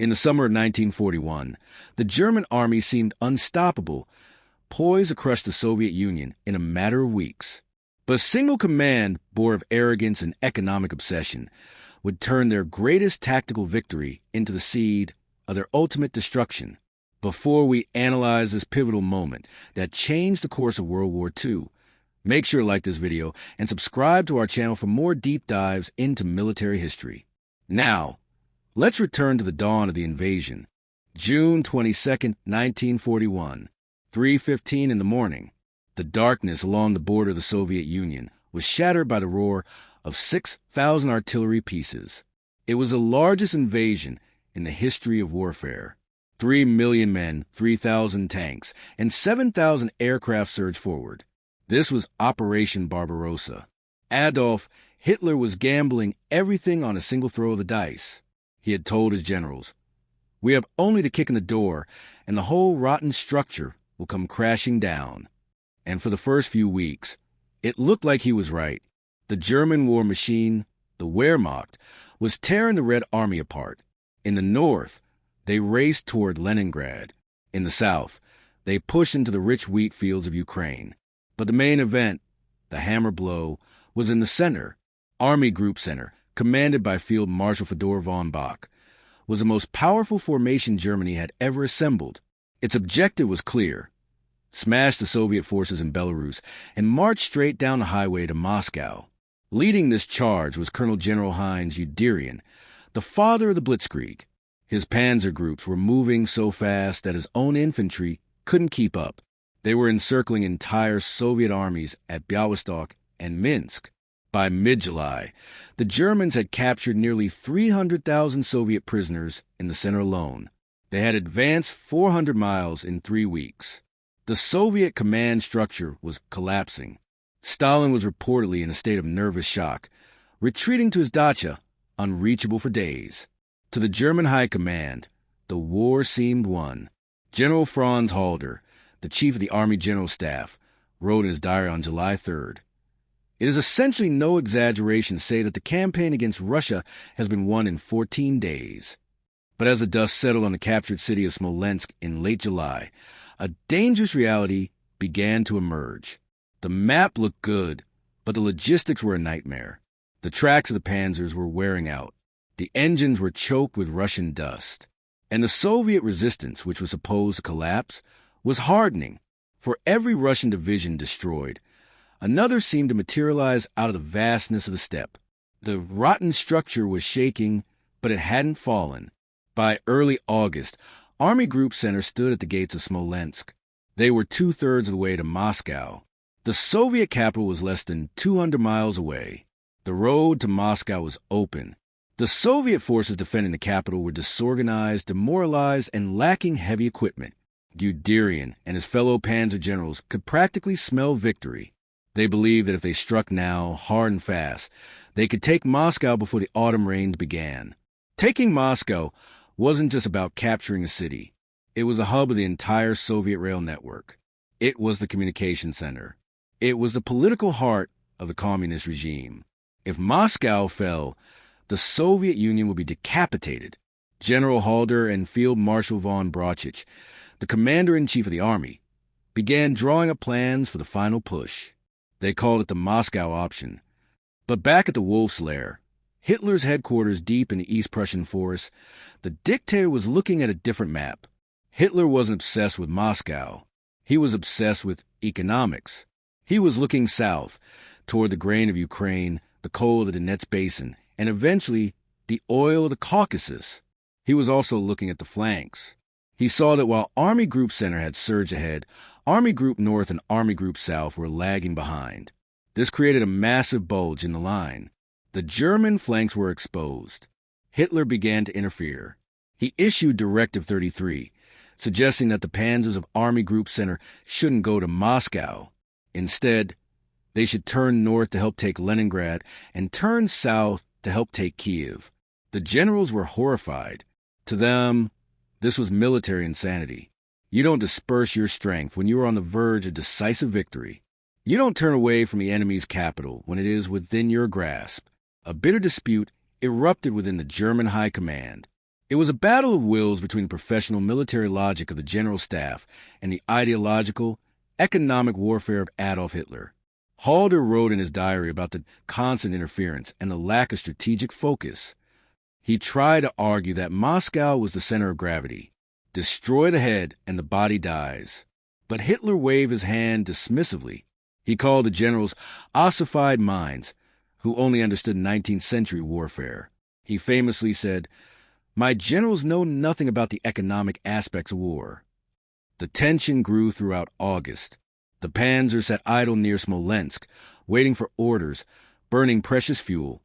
In the summer of 1941, the German army seemed unstoppable, poised to crush the Soviet Union in a matter of weeks. But a single command, born of arrogance and economic obsession, would turn their greatest tactical victory into the seed of their ultimate destruction. Before we analyze this pivotal moment that changed the course of World War II, make sure to like this video and subscribe to our channel for more deep dives into military history. Now, let's return to the dawn of the invasion. June 22nd, 1941, 3:15 in the morning. The darkness along the border of the Soviet Union was shattered by the roar of 6,000 artillery pieces. It was the largest invasion in the history of warfare. 3 million men, 3,000 tanks, and 7,000 aircraft surged forward. This was Operation Barbarossa. Adolf Hitler was gambling everything on a single throw of the dice. He had told his generals, "We have only to kick in the door, and the whole rotten structure will come crashing down." And for the first few weeks, it looked like he was right. The German war machine, the Wehrmacht, was tearing the Red Army apart. In the north, they raced toward Leningrad. In the south, they pushed into the rich wheat fields of Ukraine. But the main event, the hammer blow, was in the center. Army Group Center, commanded by Field Marshal Fedor von Bock, was the most powerful formation Germany had ever assembled. Its objective was clear: smash the Soviet forces in Belarus and march straight down the highway to Moscow. Leading this charge was Colonel General Guderian, the father of the Blitzkrieg. His panzer groups were moving so fast that his own infantry couldn't keep up. They were encircling entire Soviet armies at Białystok and Minsk. By mid-July, the Germans had captured nearly 300,000 Soviet prisoners in the center alone. They had advanced 400 miles in 3 weeks. The Soviet command structure was collapsing. Stalin was reportedly in a state of nervous shock, retreating to his dacha, unreachable for days. To the German High Command, the war seemed won. General Franz Halder, the chief of the Army General Staff, wrote in his diary on July 3rd, "It is essentially no exaggeration to say that the campaign against Russia has been won in 14 days. But as the dust settled on the captured city of Smolensk in late July, a dangerous reality began to emerge. The map looked good, but the logistics were a nightmare. The tracks of the panzers were wearing out. The engines were choked with Russian dust. And the Soviet resistance, which was supposed to collapse, was hardening. For every Russian division destroyed, another seemed to materialize out of the vastness of the steppe. The rotten structure was shaking, but it hadn't fallen. By early August, Army Group Center stood at the gates of Smolensk. They were 2/3 of the way to Moscow. The Soviet capital was less than 200 miles away. The road to Moscow was open. The Soviet forces defending the capital were disorganized, demoralized, and lacking heavy equipment. Guderian and his fellow panzer generals could practically smell victory. They believed that if they struck now, hard and fast, they could take Moscow before the autumn rains began. Taking Moscow wasn't just about capturing a city. It was the hub of the entire Soviet rail network. It was the communication center. It was the political heart of the communist regime. If Moscow fell, the Soviet Union would be decapitated. General Halder and Field Marshal von Brauchitsch, the commander-in-chief of the army, began drawing up plans for the final push. They called it the Moscow option. But back at the Wolf's Lair, Hitler's headquarters deep in the East Prussian forest, the dictator was looking at a different map. Hitler wasn't obsessed with Moscow. He was obsessed with economics. He was looking south, toward the grain of Ukraine, the coal of the Donetsk Basin, and eventually the oil of the Caucasus. He was also looking at the flanks. He saw that while Army Group Center had surged ahead, Army Group North and Army Group South were lagging behind. This created a massive bulge in the line. The German flanks were exposed. Hitler began to interfere. He issued Directive 33, suggesting that the panzers of Army Group Center shouldn't go to Moscow. Instead, they should turn north to help take Leningrad and turn south to help take Kiev. The generals were horrified. To them, this was military insanity. You don't disperse your strength when you are on the verge of decisive victory. You don't turn away from the enemy's capital when it is within your grasp. A bitter dispute erupted within the German High Command. It was a battle of wills between the professional military logic of the general staff and the ideological, economic warfare of Adolf Hitler. Halder wrote in his diary about the constant interference and the lack of strategic focus. He tried to argue that Moscow was the center of gravity. Destroy the head and the body dies. But Hitler waved his hand dismissively. He called the generals ossified minds who only understood 19th century warfare. He famously said, "My generals know nothing about the economic aspects of war." The tension grew throughout August. The Panzer sat idle near Smolensk, waiting for orders, burning precious fuel,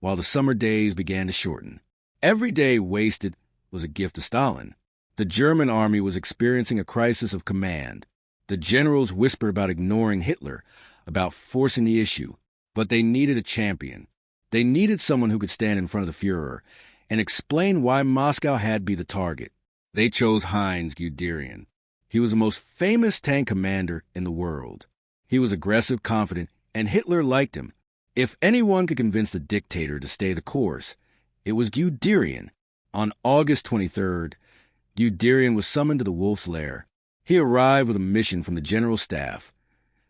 while the summer days began to shorten. Every day wasted was a gift to Stalin. The German army was experiencing a crisis of command. The generals whispered about ignoring Hitler, about forcing the issue, but they needed a champion. They needed someone who could stand in front of the Führer and explain why Moscow had to be the target. They chose Heinz Guderian. He was the most famous tank commander in the world. He was aggressive, confident, and Hitler liked him. If anyone could convince the dictator to stay the course, it was Guderian. On August 23rd, Guderian was summoned to the Wolf's Lair. He arrived with a mission from the general staff: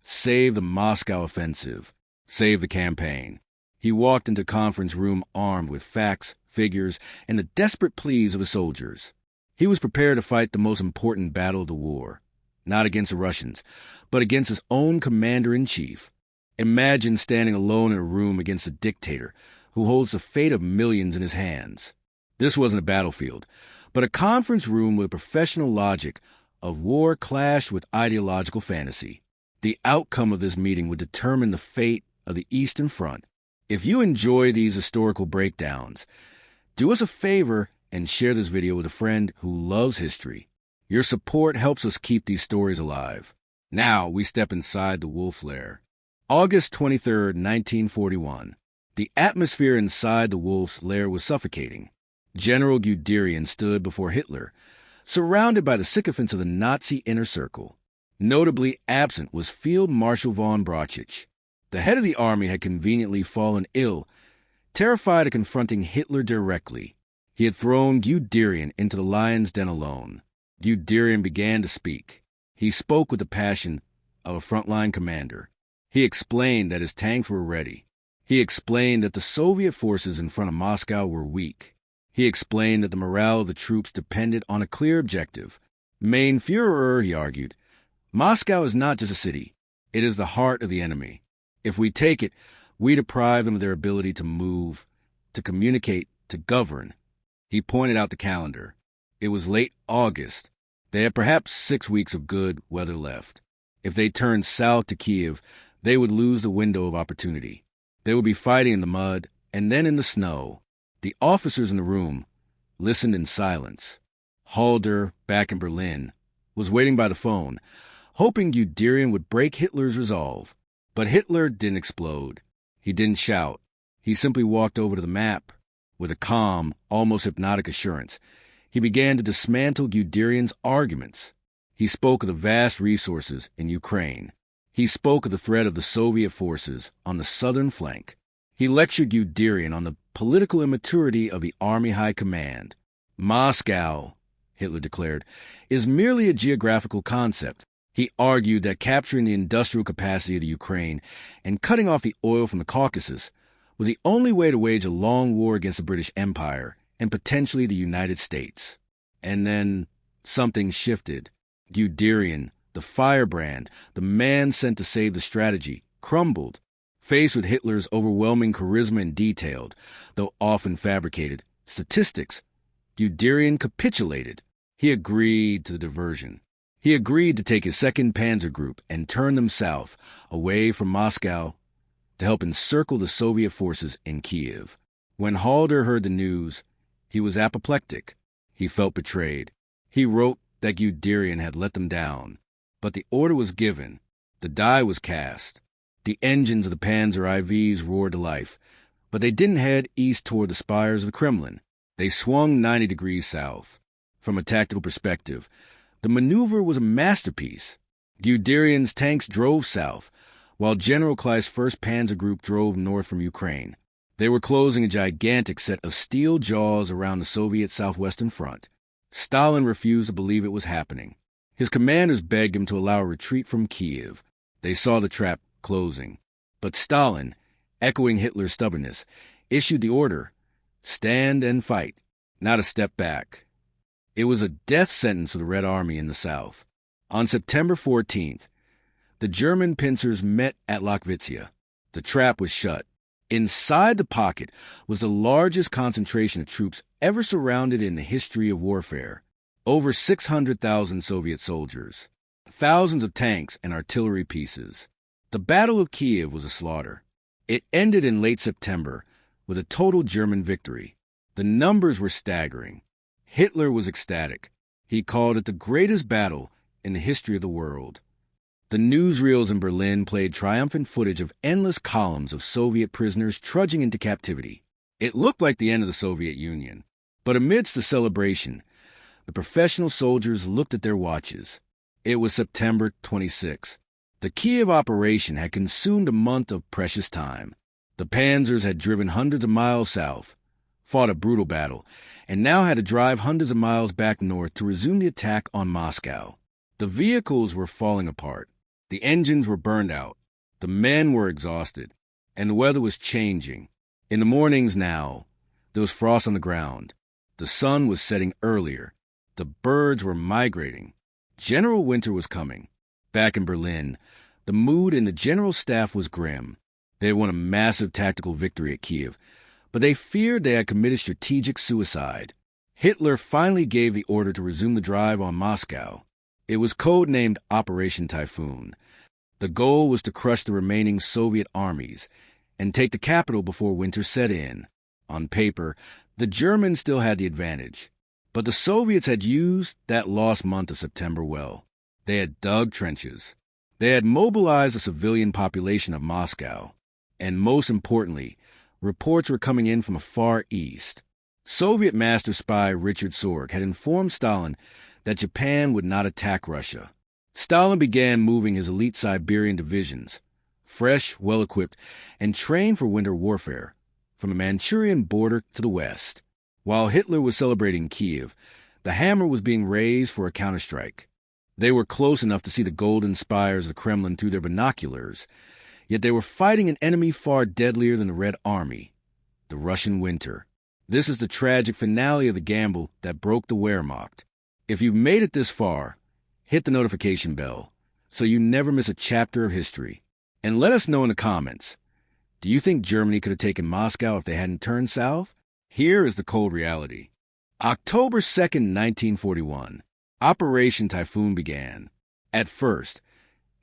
save the Moscow offensive, save the campaign. He walked into the conference room armed with facts, figures, and the desperate pleas of the soldiers. He was prepared to fight the most important battle of the war, not against the Russians, but against his own commander-in-chief. Imagine standing alone in a room against a dictator who holds the fate of millions in his hands. This wasn't a battlefield, but a conference room where professional logic of war clashed with ideological fantasy. The outcome of this meeting would determine the fate of the Eastern Front. If you enjoy these historical breakdowns, do us a favor and share this video with a friend who loves history. Your support helps us keep these stories alive. Now we step inside the Wolf's Lair. August 23rd, 1941. The atmosphere inside the Wolf's Lair was suffocating. General Guderian stood before Hitler, surrounded by the sycophants of the Nazi inner circle. Notably absent was Field Marshal von Brauchitsch. The head of the army had conveniently fallen ill, terrified of confronting Hitler directly. He had thrown Guderian into the lion's den alone. Guderian began to speak. He spoke with the passion of a frontline commander. He explained that his tanks were ready. He explained that the Soviet forces in front of Moscow were weak. He explained that the morale of the troops depended on a clear objective. Mein Führer, he argued, Moscow is not just a city. It is the heart of the enemy. If we take it, we deprive them of their ability to move, to communicate, to govern. He pointed out the calendar. It was late August. They had perhaps 6 weeks of good weather left. If they turned south to Kiev, they would lose the window of opportunity. They would be fighting in the mud and then in the snow. The officers in the room listened in silence. Halder, back in Berlin, was waiting by the phone, hoping Guderian would break Hitler's resolve. But Hitler didn't explode. He didn't shout. He simply walked over to the map. With a calm, almost hypnotic assurance, he began to dismantle Guderian's arguments. He spoke of the vast resources in Ukraine. He spoke of the threat of the Soviet forces on the southern flank. He lectured Guderian on the political immaturity of the Army High Command. Moscow, Hitler declared, is merely a geographical concept. He argued that capturing the industrial capacity of the Ukraine and cutting off the oil from the Caucasus was the only way to wage a long war against the British Empire and potentially the United States. And then something shifted. Guderian, the firebrand, the man sent to save the strategy, crumbled. Faced with Hitler's overwhelming charisma and detailed, though often fabricated, statistics, Guderian capitulated. He agreed to the diversion. He agreed to take his 2nd Panzer Group and turn them south, away from Moscow, to help encircle the Soviet forces in Kiev. When Halder heard the news, he was apoplectic. He felt betrayed. He wrote that Guderian had let them down. But the order was given. The die was cast. The engines of the Panzer IVs roared to life, but they didn't head east toward the spires of the Kremlin. They swung 90 degrees south. From a tactical perspective, the maneuver was a masterpiece. Guderian's tanks drove south, while General Kleist's 1st Panzer Group drove north from Ukraine. They were closing a gigantic set of steel jaws around the Soviet southwestern front. Stalin refused to believe it was happening. His commanders begged him to allow a retreat from Kiev. They saw the trap closing. But Stalin, echoing Hitler's stubbornness, issued the order, stand and fight, not a step back. It was a death sentence for the Red Army in the south. On September 14th, the German pincers met at Lachwitzia. The trap was shut. Inside the pocket was the largest concentration of troops ever surrounded in the history of warfare. Over 600,000 Soviet soldiers, thousands of tanks and artillery pieces. The Battle of Kiev was a slaughter. It ended in late September with a total German victory. The numbers were staggering. Hitler was ecstatic. He called it the greatest battle in the history of the world. The newsreels in Berlin played triumphant footage of endless columns of Soviet prisoners trudging into captivity. It looked like the end of the Soviet Union. But amidst the celebration, the professional soldiers looked at their watches. It was September 26. The Kiev operation had consumed a month of precious time. The Panzers had driven hundreds of miles south, fought a brutal battle, and now had to drive hundreds of miles back north to resume the attack on Moscow. The vehicles were falling apart. The engines were burned out. The men were exhausted, and the weather was changing. In the mornings now, there was frost on the ground. The sun was setting earlier. The birds were migrating. General Winter was coming. Back in Berlin, the mood in the general staff was grim. They had won a massive tactical victory at Kiev, but they feared they had committed strategic suicide. Hitler finally gave the order to resume the drive on Moscow. It was codenamed Operation Typhoon. The goal was to crush the remaining Soviet armies and take the capital before winter set in. On paper, the Germans still had the advantage. But the Soviets had used that lost month of September well. They had dug trenches. They had mobilized the civilian population of Moscow. And most importantly, reports were coming in from far east. Soviet master spy Richard Sorg had informed Stalin that Japan would not attack Russia. Stalin began moving his elite Siberian divisions, fresh, well-equipped, and trained for winter warfare, from the Manchurian border to the west. While Hitler was celebrating Kiev, the hammer was being raised for a counterstrike. They were close enough to see the golden spires of the Kremlin through their binoculars, yet they were fighting an enemy far deadlier than the Red Army, the Russian winter. This is the tragic finale of the gamble that broke the Wehrmacht. If you've made it this far, hit the notification bell so you never miss a chapter of history. And let us know in the comments, do you think Germany could have taken Moscow if they hadn't turned south? Here is the cold reality. October 2nd, 1941, Operation Typhoon began. At first,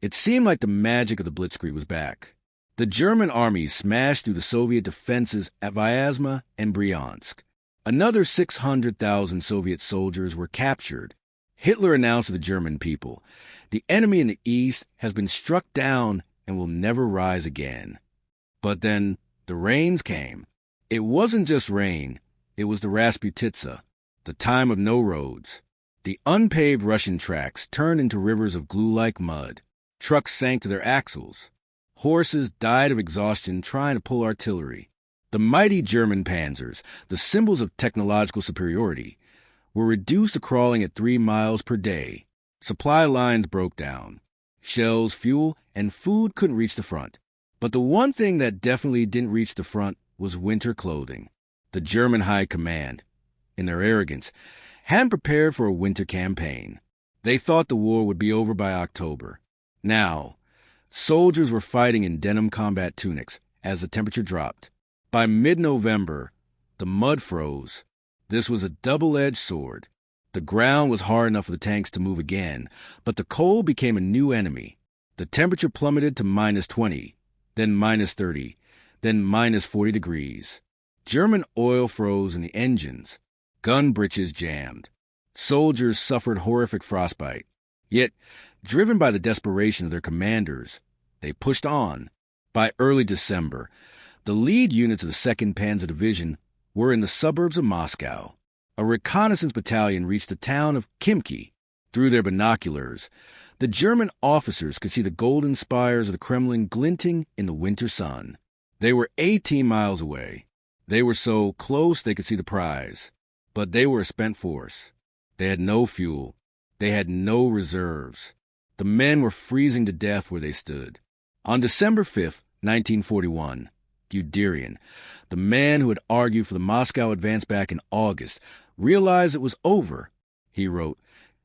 it seemed like the magic of the Blitzkrieg was back. The German army smashed through the Soviet defenses at Vyazma and Bryansk. Another 600,000 Soviet soldiers were captured. Hitler announced to the German people, the enemy in the east has been struck down and will never rise again. But then the rains came. It wasn't just rain, it was the Rasputitsa, the time of no roads. The unpaved Russian tracks turned into rivers of glue-like mud. Trucks sank to their axles. Horses died of exhaustion trying to pull artillery. The mighty German panzers, the symbols of technological superiority, were reduced to crawling at 3 miles per day. Supply lines broke down. Shells, fuel, and food couldn't reach the front. But the one thing that definitely didn't reach the front was winter clothing. The German High Command, in their arrogance, hadn't prepared for a winter campaign. They thought the war would be over by October. Now, soldiers were fighting in denim combat tunics as the temperature dropped. By mid-November, the mud froze. This was a double-edged sword. The ground was hard enough for the tanks to move again, but the cold became a new enemy. The temperature plummeted to -20, then -30, then -40 degrees. German oil froze in the engines. Gun breeches jammed. Soldiers suffered horrific frostbite. Yet, driven by the desperation of their commanders, they pushed on. By early December, the lead units of the 2nd Panzer Division were in the suburbs of Moscow. A reconnaissance battalion reached the town of Khimki. Through their binoculars, the German officers could see the golden spires of the Kremlin glinting in the winter sun. They were 18 miles away. They were so close they could see the prize. But they were a spent force. They had no fuel. They had no reserves. The men were freezing to death where they stood. On December 5th, 1941, Guderian, the man who had argued for the Moscow advance back in August, realized it was over. He wrote,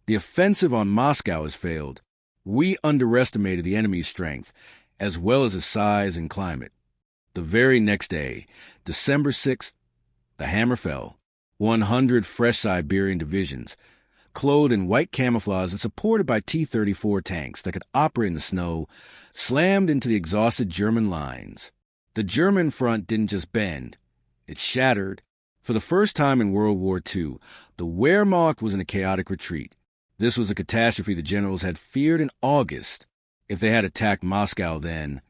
"The offensive on Moscow has failed. We underestimated the enemy's strength, as well as his size and climate." The very next day, December 6th, the hammer fell. 100 fresh Siberian divisions, clothed in white camouflage and supported by T-34 tanks that could operate in the snow, slammed into the exhausted German lines. The German front didn't just bend, it shattered. For the first time in World War II, the Wehrmacht was in a chaotic retreat. This was a catastrophe the generals had feared in August. If they had attacked Moscow then,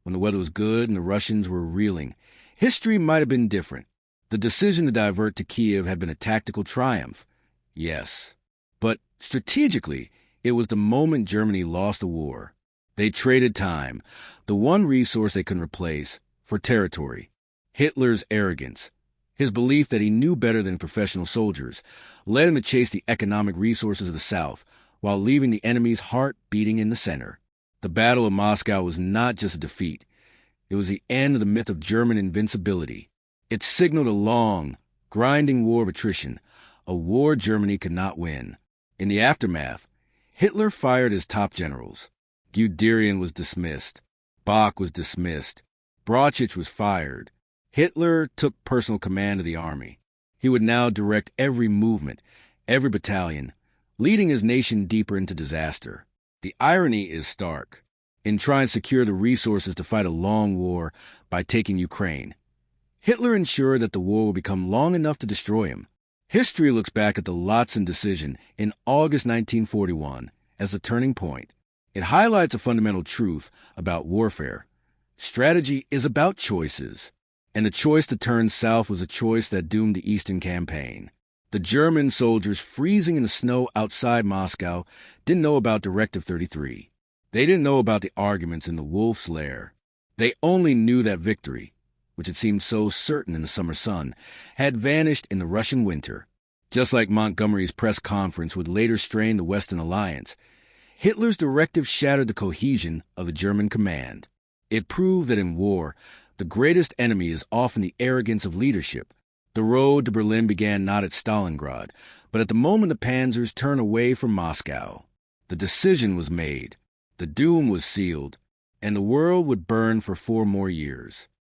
when the weather was good and the Russians were reeling, history might have been different. The decision to divert to Kiev had been a tactical triumph, yes. But strategically, it was the moment Germany lost the war. They traded time, the one resource they couldn't replace, for territory. Hitler's arrogance, his belief that he knew better than professional soldiers, led him to chase the economic resources of the South while leaving the enemy's heart beating in the center. The Battle of Moscow was not just a defeat. It was the end of the myth of German invincibility. It signaled a long, grinding war of attrition, a war Germany could not win. In the aftermath, Hitler fired his top generals. Guderian was dismissed. Bach was dismissed. Brauchitsch was fired. Hitler took personal command of the army. He would now direct every movement, every battalion, leading his nation deeper into disaster. The irony is stark. In trying to secure the resources to fight a long war by taking Ukraine, Hitler ensured that the war would become long enough to destroy him. History looks back at the Lützen decision in August 1941 as a turning point. It highlights a fundamental truth about warfare. Strategy is about choices, and the choice to turn south was a choice that doomed the Eastern Campaign. The German soldiers freezing in the snow outside Moscow didn't know about Directive 33. They didn't know about the arguments in the Wolf's Lair. They only knew that victory, which had seemed so certain in the summer sun, had vanished in the Russian winter. Just like Montgomery's press conference would later strain the Western alliance, Hitler's directive shattered the cohesion of the German command. It proved that in war, the greatest enemy is often the arrogance of leadership. The road to Berlin began not at Stalingrad, but at the moment the panzers turned away from Moscow. The decision was made, the doom was sealed, and the world would burn for 4 more years.